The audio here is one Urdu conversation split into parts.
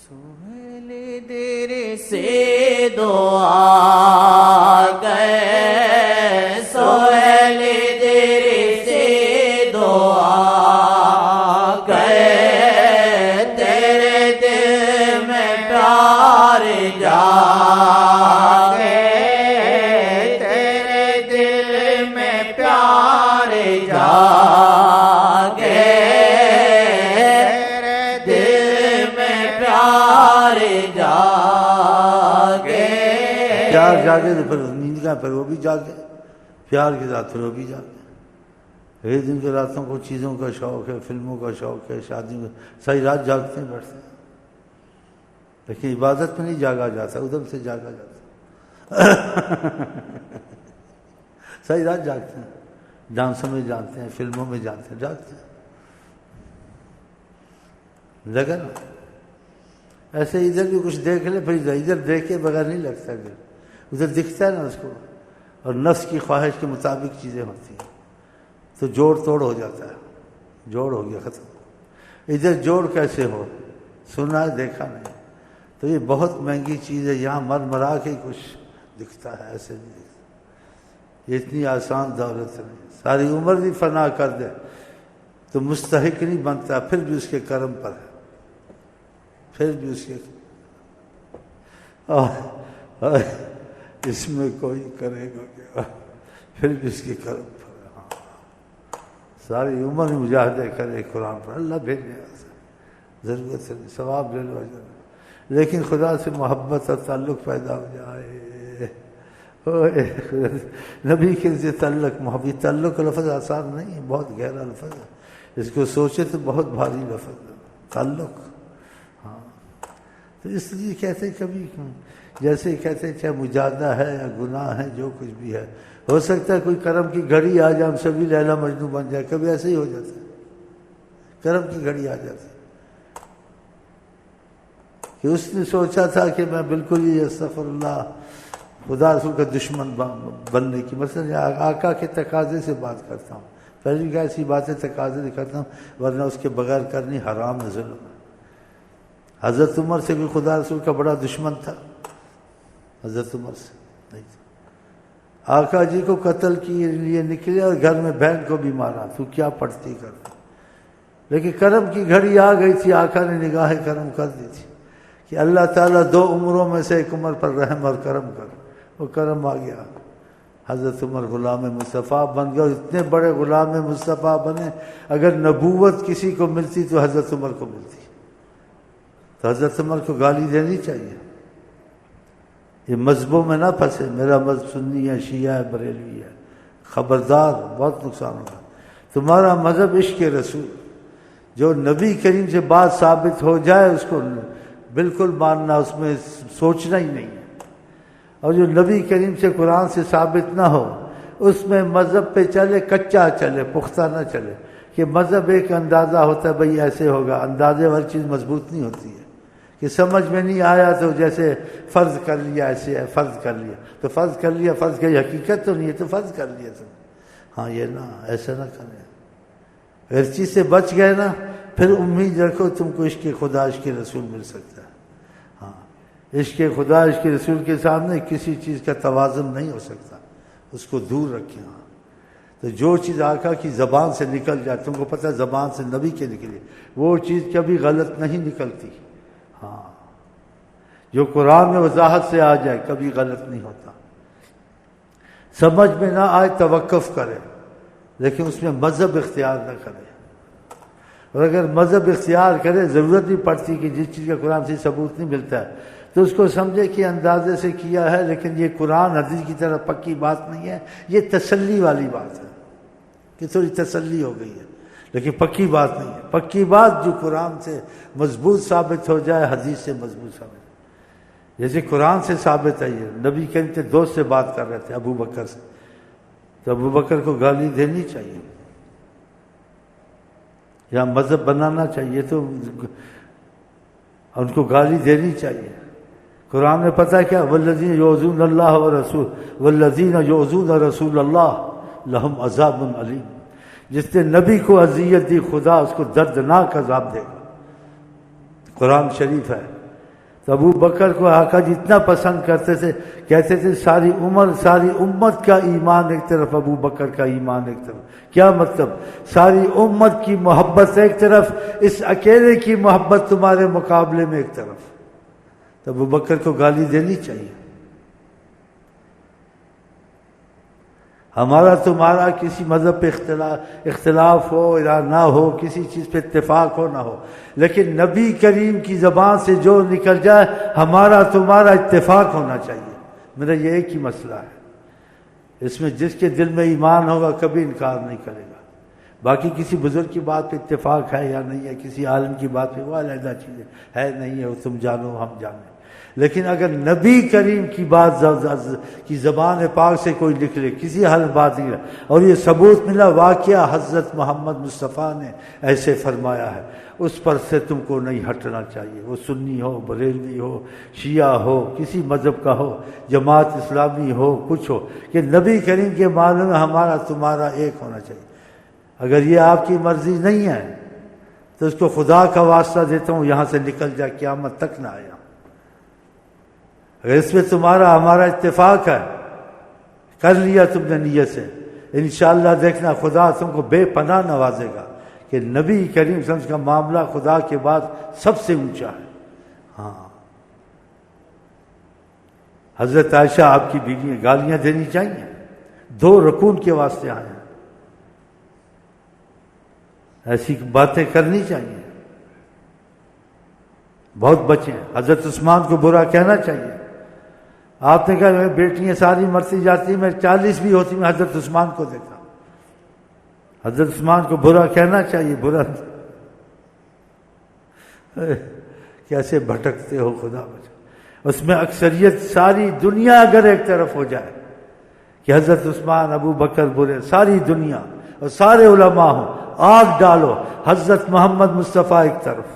سہیل دیر سے دعا گئے، سہیل دیر سے دعا گئے، تیرے دل میں پیار جاگے، تیرے دل میں پیار جاگے، تیرے دل میں پیار جاگے۔ پیار جاگے تو پھر نیند کا پھر وہ بھی جاگے، پیار کے ساتھ پھر وہ بھی جاگے۔ ایک دن کے راتوں کو چیزوں کا شوق ہے، فلموں کا شوق ہے، شادیوں کا، ساری رات جاگتے ہیں بیٹھتے ہیں، لیکن عبادت میں نہیں جاگا جاتا، ادھر سے جاگا جاتا۔ ساری رات جاگتے ہیں، ڈانسوں میں جانتے ہیں، فلموں میں جانتے ہیں، جاگتے ہیں۔ لگا نا ایسے ادھر بھی کچھ دیکھ لے، پھر ادھر دیکھ کے بغیر نہیں لگتا، ادھر دکھتا ہے نا اس کو، اور نفس کی خواہش کے مطابق چیزیں ہوتی ہیں تو جوڑ توڑ ہو جاتا ہے، جوڑ ہو گیا ختم۔ ادھر جوڑ کیسے ہو، سنا ہے دیکھا نہیں، تو یہ بہت مہنگی چیز ہے، یہاں مر مرا کے کچھ دکھتا ہے، ایسے نہیں دکھتا، یہ اتنی آسان دولت نہیں، ساری عمر بھی فنا کر دے تو مستحق نہیں بنتا، پھر بھی اس کے کرم پر ہے، پھر بھی اس کے اس میں کوئی کرے گا کیا، پھر بھی اس کے کرم پر ہے۔ ہاں ساری عمر مجاہدے کرے قرآن پر، اللہ بھیجنے ضرورت سے نہیں، ثواب لے لو اجر، لیکن خدا سے محبت اور تعلق پیدا ہو جائے۔ نبی کے سے تعلق، محبت، تعلق کا لفظ آسان نہیں ہے، بہت گہرا لفظ ہے، اس کو سوچے تو بہت بھاری لفظ ہے تعلق۔ ہاں تو اس لیے کہتے کبھی جیسے کہتے چاہے مجاہدہ ہے یا گناہ ہے، جو کچھ بھی ہے، ہو سکتا ہے کوئی کرم کی گھڑی آ جائے، ہم سبھی لیلا مجنوں بن جائے، کبھی ایسے ہی ہو جاتا ہے، کرم کی گھڑی آ جاتی ہے کہ اس نے سوچا تھا کہ میں بالکل ہی استغفر اللہ خدا رسول کا دشمن بننے کی، مثلا آقا کے تقاضے سے بات کرتا ہوں، پہلی کہ ایسی باتیں تقاضے سے کرتا ہوں، ورنہ اس کے بغیر کرنی حرام ہے، ظلم ہے۔ حضرت عمر سے بھی خدا رسول کا بڑا دشمن تھا، حضرت عمر سے نہیں تھا، آقا جی کو قتل کے لیے نکلے اور گھر میں بہن کو بھی مارا، تو کیا پڑھتی کرتا، لیکن کرم کی گھڑی آ گئی تھی، آقا نے نگاہ کرم کر دی تھی کہ اللہ تعالیٰ دو عمروں میں سے ایک عمر پر رحم اور کرم کر، وہ کرم آ گیا، حضرت عمر غلام مصطفیٰ بن گئے، اور اتنے بڑے غلام مصطفیٰ بنے، اگر نبوت کسی کو ملتی تو حضرت عمر کو ملتی، تو حضرت عمر کو گالی دینی چاہیے، یہ مذہبوں میں نہ پھنسے، میرا مذہب سنی ہے، شیعہ ہے، بریلوی ہے، خبردار، بہت نقصان ہوگا۔ تمہارا مذہب عشق رسول، جو نبی کریم سے بات ثابت ہو جائے اس کو بالکل ماننا، اس میں سوچنا ہی نہیں ہے، اور جو نبی کریم سے قرآن سے ثابت نہ ہو اس میں مذہب پہ چلے، کچا چلے، پختہ نہ چلے، کہ مذہب ایک اندازہ ہوتا ہے، بھئی ایسے ہوگا، اندازے والی چیز مضبوط نہیں ہوتی ہے، کہ سمجھ میں نہیں آیا تو جیسے فرض کر لیا، ایسے ہے، فرض کر لیا تو فرض کر لیا، فرض کر حقیقت تو نہیں ہے تو فرض کر لیا تم، ہاں یہ نہ، ایسا نہ کریں، اگر چیز سے بچ گئے نا، پھر امید رکھو تم کو عشق خدا، عشق رسول مل سکتا ہے۔ ہاں عشق خدا، عشق رسول کے سامنے کسی چیز کا توازن نہیں ہو سکتا، اس کو دور رکھیں۔ ہاں تو جو چیز آقا کی زبان سے نکل جائے، تم کو پتہ ہے زبان سے نبی کے نکلی، وہ چیز کبھی غلط نہیں نکلتی۔ ہاں جو قرآن میں وضاحت سے آ جائے کبھی غلط نہیں ہوتا، سمجھ میں نہ آئے توقف کرے، لیکن اس میں مذہب اختیار نہ کرے، اور اگر مذہب اختیار کرے، ضرورت نہیں پڑتی کہ جس چیز کا قرآن سے ثبوت نہیں ملتا ہے تو اس کو سمجھے کہ اندازے سے کیا ہے، لیکن یہ قرآن حدیث کی طرح پکی بات نہیں ہے، یہ تسلی والی بات ہے کہ تھوڑی تسلی ہو گئی ہے، لیکن پکی بات نہیں ہے۔ پکی بات جو قرآن سے مضبوط ثابت ہو جائے، حدیث سے مضبوط ثابت، جیسے قرآن سے ثابت ہے، یہ نبی کریم کے دوست سے بات کر رہے تھے، ابو بکر سے، تو ابو بکر کو گالی دینی چاہیے یا مذہب بنانا چاہیے، تو ان کو گالی دینی چاہیے۔ قرآن میں پتہ کیا، والذین یؤذون اللہ ورسول والذین یؤذون رسول اللہ لہم عذاب علیم، جس نے نبی کو اذیت دی خدا اس کو دردناک عذاب دے گا، قرآن شریف ہے۔ تو ابو بکر کو آقا جی اتنا پسند کرتے تھے، کہتے تھے ساری عمر ساری امت کا ایمان ایک طرف، ابو بکر کا ایمان ایک طرف۔ کیا مطلب؟ ساری امت کی محبت ایک طرف، اس اکیلے کی محبت تمہارے مقابلے میں ایک طرف۔ تو ابو بکر کو گالی دینی چاہیے۔ ہمارا تمہارا کسی مذہب پہ اختلاف ہو یا نہ ہو، کسی چیز پہ اتفاق ہو نہ ہو، لیکن نبی کریم کی زبان سے جو نکل جائے ہمارا تمہارا اتفاق ہونا چاہیے۔ میرا یہ ایک ہی مسئلہ ہے، اس میں جس کے دل میں ایمان ہوگا کبھی انکار نہیں کرے گا۔ باقی کسی بزرگ کی بات پہ اتفاق ہے یا نہیں ہے، کسی عالم کی بات پہ، وہ علیحدہ چیز ہے نہیں ہے، وہ تم جانو ہم جانیں۔ لیکن اگر نبی کریم کی بات کی زبان پاک سے کوئی نکلے، کسی حال بات نہیں، اور یہ ثبوت ملا واقعہ حضرت محمد مصطفیٰ نے ایسے فرمایا ہے، اس پر سے تم کو نہیں ہٹنا چاہیے، وہ سنی ہو، بریلوی ہو، شیعہ ہو، کسی مذہب کا ہو، جماعت اسلامی ہو، کچھ ہو، کہ نبی کریم کے معلوم میں ہمارا تمہارا ایک ہونا چاہیے۔ اگر یہ آپ کی مرضی نہیں ہے تو اس کو خدا کا واسطہ دیتا ہوں یہاں سے نکل جا، قیامت تک نہ آیا۔ اگر اس میں تمہارا ہمارا اتفاق ہے، کر لیا تم نے نیت سے، انشاءاللہ دیکھنا خدا تم کو بے پناہ نوازے گا، کہ نبی کریم صلی اللہ علیہ وسلم کا معاملہ خدا کے بعد سب سے اونچا ہے۔ ہاں، حضرت عائشہ آپ کی بیوی ہیں، گالیاں دینی چاہیے، 2 رکوع کے واسطے آئے ہیں، ایسی باتیں کرنی چاہیے، بہت بچیں۔ حضرت عثمان کو برا کہنا چاہیے۔ آپ نے کہا میں بیٹیاں ساری مرتی جاتی، میں 40 بھی ہوتی، میں حضرت عثمان کو دیکھا۔ حضرت عثمان کو برا کہنا چاہیے، برا کیسے بھٹکتے ہو، خدا بچا۔ اس میں اکثریت ساری دنیا اگر ایک طرف ہو جائے کہ حضرت عثمان ابو بکر برے، ساری دنیا اور سارے علماء ہوں، آگ ڈالو، حضرت محمد مصطفیٰ ایک طرف۔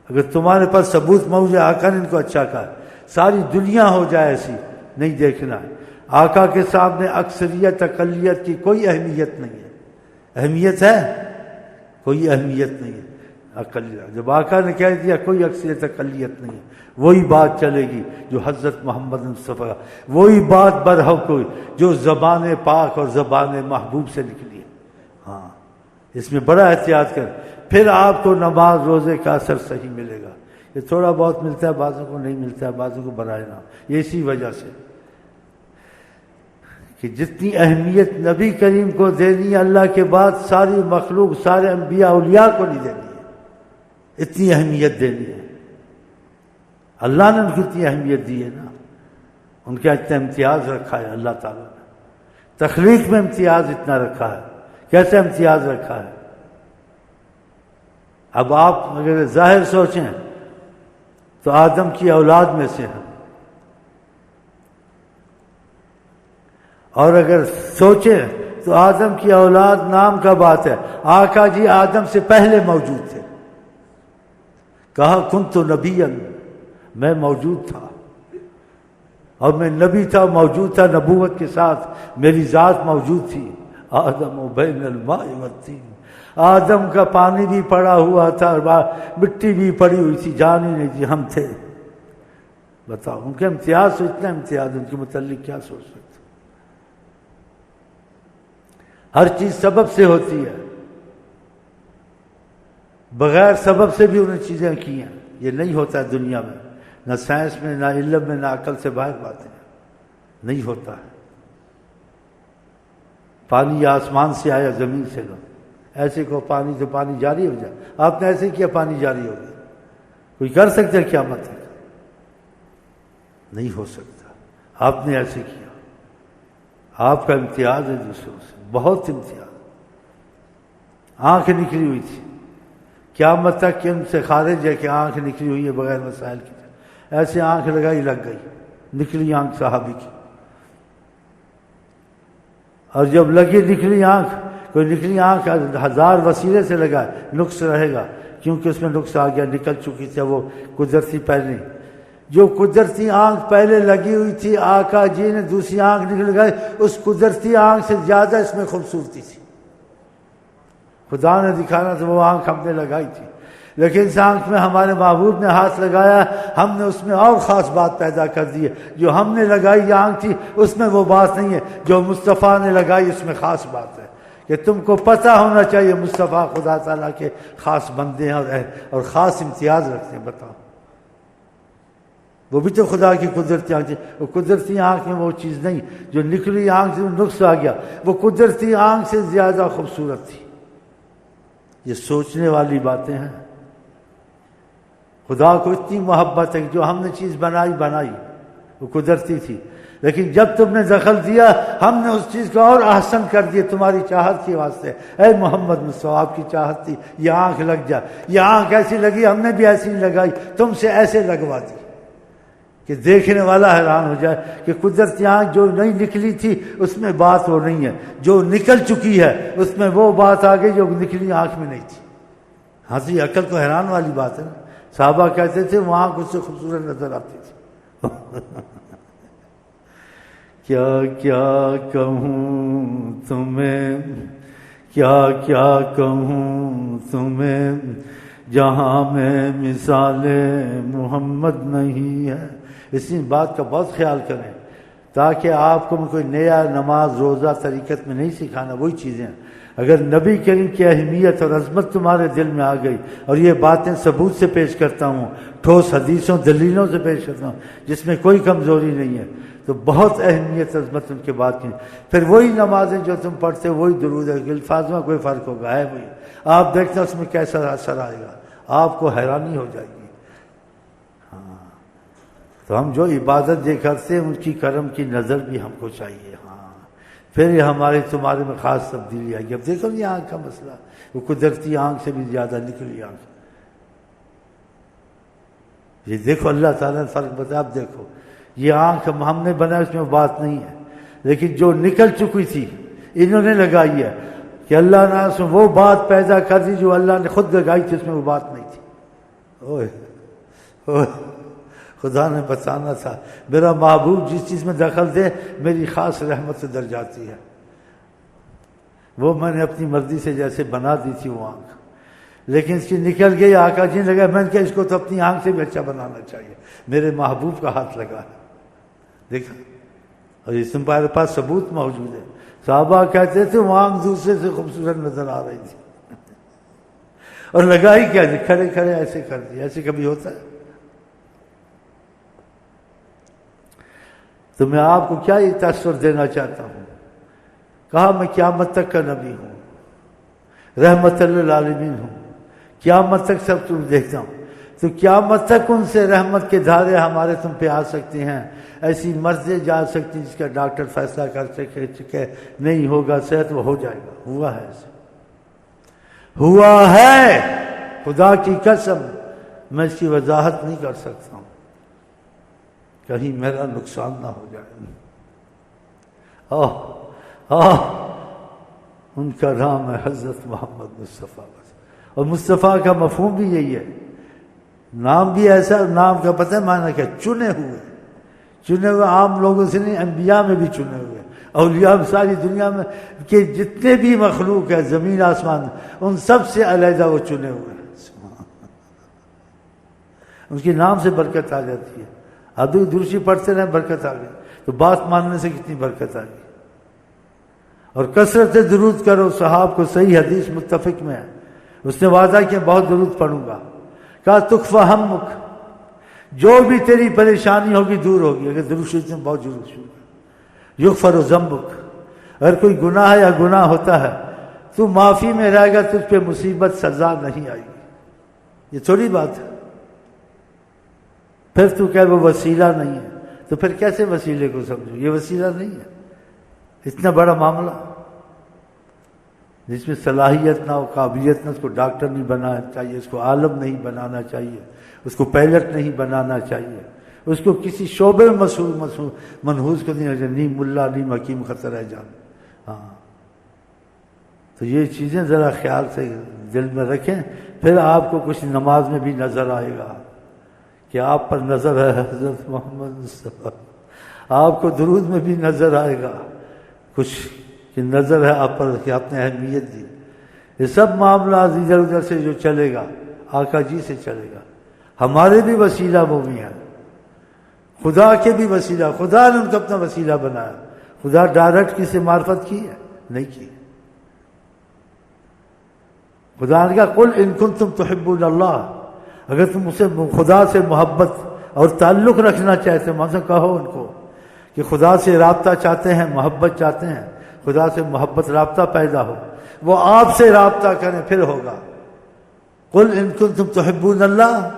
اگر تمہارے پاس ثبوت موجود ہے، آقا نے ان کو اچھا کہا، ساری دنیا ہو جائے ایسی، نہیں دیکھنا ہے۔ آقا کے سامنے اکثریت اقلیت کی کوئی اہمیت نہیں ہے۔ اہمیت ہے؟ کوئی اہمیت نہیں ہے اقلیت۔ جب آقا نے کہہ دیا کوئی اکثریت اقلیت نہیں ہے، وہی بات چلے گی جو حضرت محمد مصطفیٰ، وہی بات برحق ہوئی جو زبان پاک اور زبان محبوب سے نکلی ہے۔ ہاں، اس میں بڑا احتیاط کر، پھر آپ کو نماز روزے کا اثر صحیح ملے گا۔ یہ تھوڑا بہت ملتا ہے، بعضوں کو نہیں ملتا ہے، بعضوں کو برائے نہ، یہ اسی وجہ سے کہ جتنی اہمیت نبی کریم کو دینی ہے اللہ کے بعد ساری مخلوق، سارے انبیاء اولیاء کو نہیں دینی ہے، اتنی اہمیت دینی ہے۔ اللہ نے ان کو اتنی اہمیت دی ہے نا، ان کا اتنا امتیاز رکھا ہے اللہ تعالیٰ نے، تخلیق میں امتیاز اتنا رکھا ہے۔ کیسے امتیاز رکھا ہے؟ اب آپ اگر ظاہر سوچیں تو آدم کی اولاد میں سے ہیں، اور اگر سوچیں تو آدم کی اولاد نام کا بات ہے، آقا جی آدم سے پہلے موجود تھے۔ کہا کنت نبیا، میں موجود تھا، اور میں نبی تھا، موجود تھا، نبوت کے ساتھ میری ذات موجود تھی۔ آدم و بین الماء والطین، آدم کا پانی بھی پڑا ہوا تھا، مٹی بھی پڑی ہوئی تھی، جان ہی نہیں تھی، ہم تھے۔ بتاؤ ان کے امتیاز، اتنا امتیاز، ان کے متعلق کیا سوچ سکتے؟ ہر چیز سبب سے ہوتی ہے، بغیر سبب سے بھی انہیں چیزیں کی ہیں، یہ نہیں ہوتا ہے دنیا میں، نہ سائنس میں، نہ علم میں، نہ عقل سے باہر باتیں، نہیں ہوتا ہے۔ پانی آسمان سے آیا، زمین سے لو، ایسے کو پانی تو پانی جاری ہو جائے، آپ نے ایسے کیا پانی جاری ہو گیا؟ کوئی کر سکتا ہے قیامت تک؟ نہیں ہو سکتا۔ آپ نے ایسے کیا، آپ کا امتیاز ہے دوسروں سے، بہت امتیاز۔ آنکھ نکلی ہوئی تھی، قیامت تک کہ ان سے خارج ہے کہ آنکھ نکلی ہوئی ہے بغیر مسائل کی، ایسے آنکھ لگائی، لگ گئی، نکلی آنکھ صحابی کی۔ اور جب لگی نکلی آنکھ، کوئی نکلی آنکھ 1000 وسیلے سے لگائے، نقص رہے گا، کیونکہ اس میں نقص آ گیا، نکل چکی تھی وہ قدرتی پہلے۔ جو قدرتی آنکھ پہلے لگی ہوئی تھی، آقا جی نے دوسری آنکھ نکل گئی، اس قدرتی آنکھ سے زیادہ اس میں خوبصورتی تھی۔ خدا نے دکھانا تو وہ آنکھ ہم نے لگائی تھی، لیکن اس آنکھ میں ہمارے محبوب نے ہاتھ لگایا، ہم نے اس میں اور خاص بات پیدا کر دی ہے۔ جو ہم نے لگائی یہ آنکھ تھی اس میں وہ بات نہیں ہے، جو مصطفیٰ نے لگائی اس میں خاص بات ہے کہ تم کو پتہ ہونا چاہیے مصطفیٰ خدا تعالیٰ کے خاص بندے ہیں اور خاص امتیاز رکھتے ہیں۔ بتاؤ، وہ بھی تو خدا کی قدرتی آنکھ تھی، وہ قدرتی آنکھ میں وہ چیز نہیں جو نکلی آنکھ سے نقص آ گیا، وہ قدرتی آنکھ سے زیادہ خوبصورت تھی۔ یہ سوچنے والی باتیں ہیں۔ خدا کو اتنی محبت ہے کہ جو ہم نے چیز بنائی وہ قدرتی تھی، لیکن جب تم نے دخل دیا ہم نے اس چیز کو اور احسن کر دیا تمہاری چاہت کے واسطے۔ اے محمد مصطفیٰ، آپ کی چاہت تھی یہ آنکھ لگ جائے، یہ آنکھ ایسی لگی، ہم نے بھی ایسی لگائی، تم سے ایسے لگوا دی کہ دیکھنے والا حیران ہو جائے کہ قدرتی آنکھ جو نہیں نکلی تھی اس میں بات وہ نہیں ہے، جو نکل چکی ہے اس میں وہ بات آ گئی جو نکلی آنکھ میں نہیں تھی۔ ہاں جی، عقل کو حیران والی بات ہے نا۔ صحابہ کہتے تھے وہ آنکھ اس سے خوبصورت نظر آتی تھی۔ کیا کیا کہوں تمہیں، کیا کیا کہوں تمہیں، جہاں میں مثال محمد نہیں ہے۔ اسی بات کا بہت خیال کریں تاکہ آپ کو کوئی نیا نماز روزہ طریقت میں نہیں سکھانا، وہی چیزیں ہیں۔ اگر نبی کریم کی اہمیت اور عظمت تمہارے دل میں آ گئی، اور یہ باتیں ثبوت سے پیش کرتا ہوں، ٹھوس حدیثوں دلیلوں سے پیش کرتا ہوں جس میں کوئی کمزوری نہیں ہے، تو بہت اہمیت عظمت ان کے بات کی۔ پھر وہی نمازیں جو تم پڑھتے وہی درود ہے، الفاظ میں کوئی فرق ہوگا ہے وہی، آپ دیکھتے اس میں کیسا اثر آئے گا، آپ کو حیرانی ہو جائے گی۔ ہاں، تو ہم جو عبادت یہ کرتے ہیں ان کی کرم کی نظر بھی ہم کو چاہیے۔ ہاں، پھر یہ ہمارے تمہارے میں خاص تبدیلی آئی۔ اب دیکھو یہ آنکھ کا مسئلہ، وہ قدرتی آنکھ سے بھی زیادہ نکلی آنکھ، یہ دیکھو اللہ تعالیٰ نے فرق بتایا۔ اب دیکھو یہ آنکھ ہم نے بنایا، اس میں بات نہیں ہے، لیکن جو نکل چکی تھی انہوں نے لگائی ہے کہ اللہ نے اس میں وہ بات پیدا کر دی جو اللہ نے خود لگائی تھی، اس میں وہ بات نہیں تھی۔ اوہ اوہ، خدا نے بتانا تھا میرا محبوب جس چیز میں دخل دے میری خاص رحمت سے در جاتی ہے۔ وہ میں نے اپنی مرضی سے جیسے بنا دی تھی وہ آنکھ، لیکن اس کی نکل گئی، آقا جی نے لگا، میں نے کہا اس کو تو اپنی آنکھ سے بھی اچھا بنانا چاہیے، میرے محبوب کا ہاتھ لگا ہے۔ دیکھا، اور اس تمہارے پاس ثبوت موجود ہے۔ صحابہ کہتے تھے وہ آنکھ دوسرے سے خوبصورت نظر آ رہی تھی، اور لگائی کیا جی، کھڑے کھڑے ایسے کر دی، ایسے کبھی ہوتا ہے؟ تو میں آپ کو کیا یہ تاثر دینا چاہتا ہوں، کہا میں قیامت تک کا نبی ہوں، رحمت للعالمین ہوں، قیامت تک سب تم دیکھتا ہوں، تو قیامت تک ان سے رحمت کے دھارے ہمارے تم پہ آ سکتے ہیں، ایسی مرضیں جا سکتی جس کا ڈاکٹر فیصلہ کر سکے نہیں ہوگا صحت، وہ ہو جائے گا۔ ہوا ہے، ایسا ہوا ہے، خدا کی قسم میں اس کی وضاحت نہیں کر سکتا ہوں، کہیں میرا نقصان نہ ہو جائے۔ ان کا نام ہے حضرت محمد مصطفیٰ، اور مصطفیٰ کا مفہوم بھی یہی ہے، نام بھی ایسا، نام کا پتہ ہے معنی کیا، چنے ہوئے، چنے ہوئے عام لوگوں سے نہیں، انبیاء میں بھی چنے ہوئے، اولیاء ساری دنیا میں کہ جتنے بھی مخلوق ہے زمین آسمان میں ان سب سے علیحدہ وہ چنے ہوئے ہیں، ان کے نام سے برکت آ جاتی ہے۔ ادو درشی پڑھتے رہے برکت آ گئی، تو بات ماننے سے کتنی برکت آ گئی۔ اور کثرت سے درود کرو، صحاب کو صحیح حدیث متفق میں ہے، اس نے وعدہ کیا بہت درود پڑھوں گا، کہا تکفی ہمک، جو بھی تیری پریشانی ہوگی دور ہوگی اگر درود شریف میں بہت ضرور شروع کر۔ یغفر ذنبک، اگر کوئی گناہ یا گناہ ہوتا ہے تو معافی میں رہے گا، تجھ پہ مصیبت سزا نہیں آئے گی، یہ تھوڑی بات ہے۔ پھر تو کہ وہ وسیلہ نہیں ہے، تو پھر کیسے وسیلے کو سمجھو، یہ وسیلہ نہیں ہے، اتنا بڑا معاملہ جس میں صلاحیت نہ ہو، قابلیت نہ، اس کو ڈاکٹر نہیں بنانا چاہیے، اس کو عالم نہیں بنانا چاہیے، اس کو پائلٹ نہیں بنانا چاہیے، اس کو کسی شعبے میں منحوس کو نہیں، نیم ملا نیم حکیم خطر ہے جان۔ ہاں، تو یہ چیزیں ذرا خیال سے دل میں رکھیں، پھر آپ کو کچھ نماز میں بھی نظر آئے گا کہ آپ پر نظر ہے حضرت محمد مصطفیٰ، آپ کو درود میں بھی نظر آئے گا کچھ کہ نظر ہے آپ پر کہ آپ نے اہمیت دی۔ یہ سب معاملہ ادھر ادھر سے جو چلے گا آقا جی سے چلے گا. ہمارے بھی وسیلہ وہ بھی ہیں، خدا کے بھی وسیلہ، خدا نے ان کو اپنا وسیلہ بنایا. خدا ڈائریکٹ کسی معرفت کی ہے؟ نہیں کی. خدا نے کہا قل ان کنتم تحبون اللہ، اگر تم اسے خدا سے محبت اور تعلق رکھنا چاہتے ہیں، مجھے کہو ان کو کہ خدا سے رابطہ چاہتے ہیں، محبت چاہتے ہیں، خدا سے محبت رابطہ پیدا ہو، وہ آپ سے رابطہ کریں پھر ہوگا. قل ان کنتم تحبون اللہ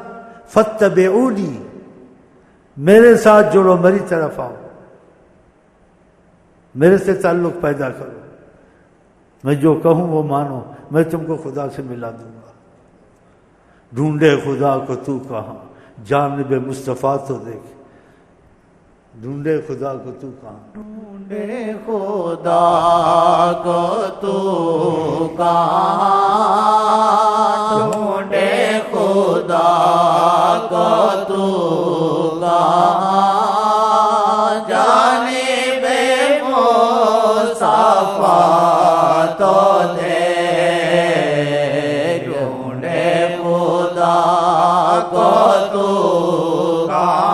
فاتبعونی، میرے ساتھ جڑو، میری طرف آؤ، میرے سے تعلق پیدا کرو، میں جو کہوں وہ مانو، میں تم کو خدا سے ملا دوں گا. ڈھونڈے خدا کو تو کہاں، جانب مصطفیٰ تو دیکھ. ڈھونڈے خدا کو تو کہاں، ڈھونڈے خدا کو تو کہاں، ڈھونڈے خدا کو تو کہاں، جانب مصطفیٰ تو دیکھ. ڈھونڈے خدا کو تو کہاں،